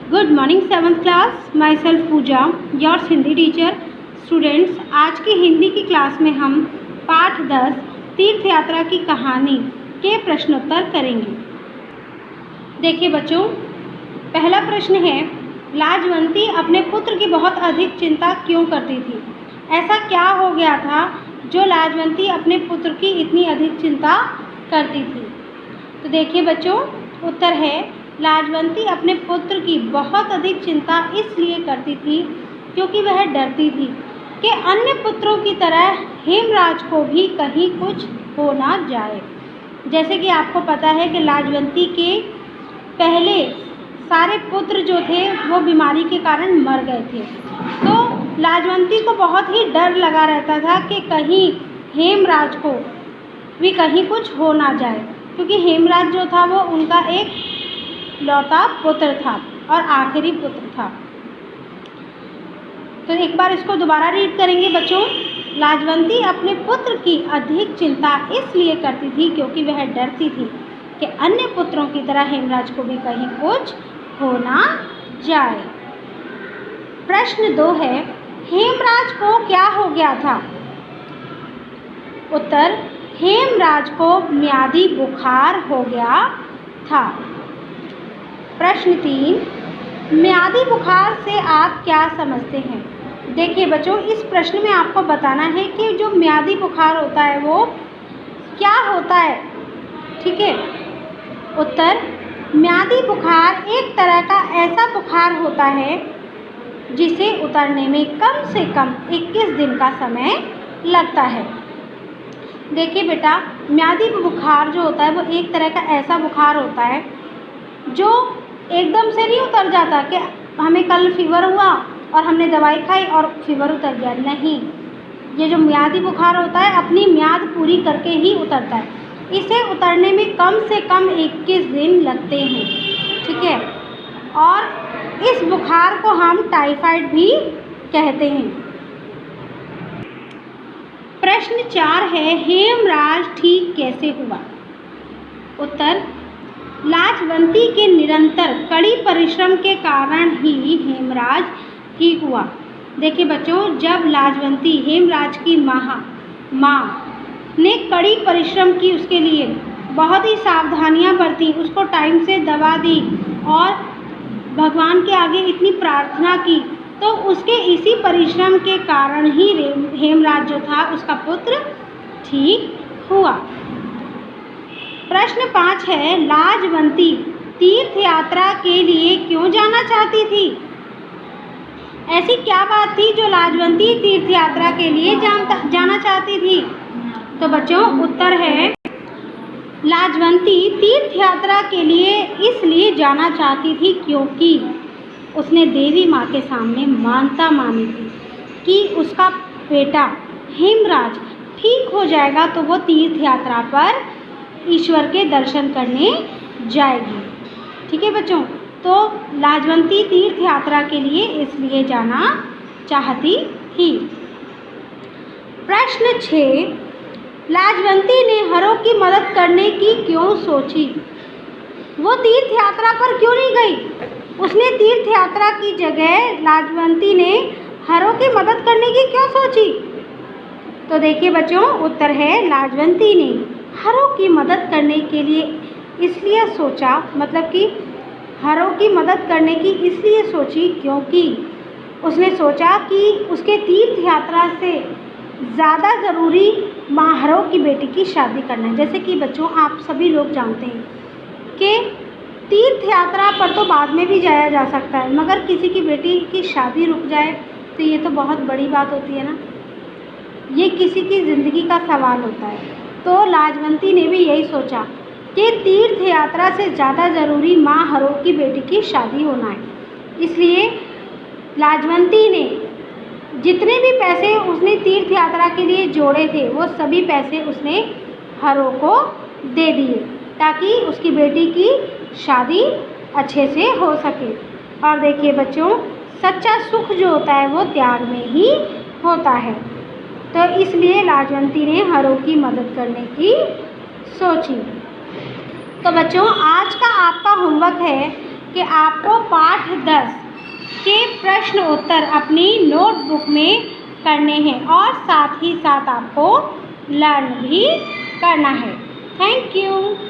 Good morning seventh class, myself Pooja, yours Hindi teacher. Students, आज की हिंदी की क्लास में हम पाठ 10 तीर्थ यात्रा की कहानी के प्रश्नोत्तर करेंगे। देखिए बच्चों, पहला प्रश्न है, लाजवंती अपने पुत्र की बहुत अधिक चिंता क्यों करती थी? ऐसा क्या हो गया था जो लाजवंती अपने पुत्र की इतनी अधिक चिंता करती थी? तो देखिए बच्चों, उत्तर है, लाजवंती अपने पुत्र की बहुत अधिक चिंता इसलिए करती थी क्योंकि वह डरती थी कि अन्य पुत्रों की तरह हेमराज को भी कहीं कुछ हो ना जाए। जैसे कि आपको पता है कि लाजवंती के पहले सारे पुत्र जो थे वो बीमारी के कारण मर गए थे, तो लाजवंती को बहुत ही डर लगा रहता था कि कहीं हेमराज को भी कहीं कुछ हो ना जाए, क्योंकि हेमराज जो था वो उनका एक लौता पुत्र था और आखिरी पुत्र था। तो एक बार इसको दोबारा रीड करेंगे बच्चों। लाजवंती अपने पुत्र की अधिक चिंता इसलिए करती थी क्योंकि वह डरती थी कि अन्य पुत्रों की तरह हेमराज को भी कहीं कुछ हो ना जाए। प्रश्न 2 है, हेमराज को क्या हो गया था? उत्तर, हेमराज को म्यादी बुखार हो गया था। प्रश्न 3, म्यादी बुखार से आप क्या समझते हैं? देखिए बच्चों, इस प्रश्न में आपको बताना है कि जो म्यादी बुखार होता है वो क्या होता है, ठीक है। उत्तर, म्यादी बुखार एक तरह का ऐसा बुखार होता है जिसे उतरने में कम से कम 21 दिन का समय लगता है। देखिए बेटा, म्यादी बुखार जो होता है वो एक तरह का ऐसा बुखार होता है जो एकदम से नहीं उतर जाता कि हमें कल फीवर हुआ और हमने दवाई खाई और फीवर उतर गया। नहीं, ये जो म्यादी बुखार होता है अपनी म्याद पूरी करके ही उतरता है। इसे उतरने में कम से कम 21 दिन लगते हैं, ठीक है। और इस बुखार को हम टाइफाइड भी कहते हैं। प्रश्न 4 है, हेमराज ठीक कैसे हुआ? उत्तर, लाजवंती के निरंतर कड़ी परिश्रम के कारण ही हेमराज ठीक हुआ। देखिए बच्चों, जब लाजवंती हेमराज की माँ ने कड़ी परिश्रम की, उसके लिए बहुत ही सावधानियां बरती, उसको टाइम से दवा दी और भगवान के आगे इतनी प्रार्थना की, तो उसके इसी परिश्रम के कारण ही हेमराज जो था उसका पुत्र ठीक हुआ। प्रश्न 5 है, लाजवंती तीर्थ यात्रा के लिए क्यों जाना चाहती थी? ऐसी क्या बात थी जो लाजवंती तीर्थ यात्रा के लिए जाना चाहती थी? तो बच्चों, उत्तर है, लाजवंती तीर्थ यात्रा के लिए इसलिए जाना चाहती थी क्योंकि उसने देवी माँ के सामने मानता मानी थी कि उसका बेटा हेमराज ठीक हो जाएगा तो वो तीर्थ यात्रा पर ईश्वर के दर्शन करने जाएगी, ठीक है बच्चों। तो लाजवंती तीर्थ यात्रा के लिए इसलिए जाना चाहती थी। प्रश्न 6, लाजवंती ने हरों की मदद करने की क्यों सोची? वो तीर्थ यात्रा पर क्यों नहीं गई? उसने तीर्थ यात्रा की जगह लाजवंती ने हरों की मदद करने की क्यों सोची? तो देखिए बच्चों, उत्तर है, लाजवंती ने हरों की मदद करने के लिए इसलिए सोचा, मतलब कि हरों की मदद करने की इसलिए सोची क्योंकि उसने सोचा कि उसके तीर्थ यात्रा से ज़्यादा ज़रूरी माँ हरों की बेटी की शादी करना है। जैसे कि बच्चों, आप सभी लोग जानते हैं कि तीर्थ यात्रा पर तो बाद में भी जाया जा सकता है, मगर किसी की बेटी की शादी रुक जाए तो ये तो बहुत बड़ी बात होती है ना, ये किसी की ज़िंदगी का सवाल होता है। तो लाजवंती ने भी यही सोचा कि तीर्थ यात्रा से ज़्यादा ज़रूरी माँ हरों की बेटी की शादी होना है। इसलिए लाजवंती ने जितने भी पैसे उसने तीर्थ यात्रा के लिए जोड़े थे वो सभी पैसे उसने हरों को दे दिए ताकि उसकी बेटी की शादी अच्छे से हो सके। और देखिए बच्चों, सच्चा सुख जो होता है वो त्याग में ही होता है। तो इसलिए लाजवंती ने हरों की मदद करने की सोची। तो बच्चों, आज का आपका होमवर्क है कि आपको पाठ 10 के प्रश्न उत्तर अपनी नोटबुक में करने हैं और साथ ही साथ आपको लर्न भी करना है। Thank you.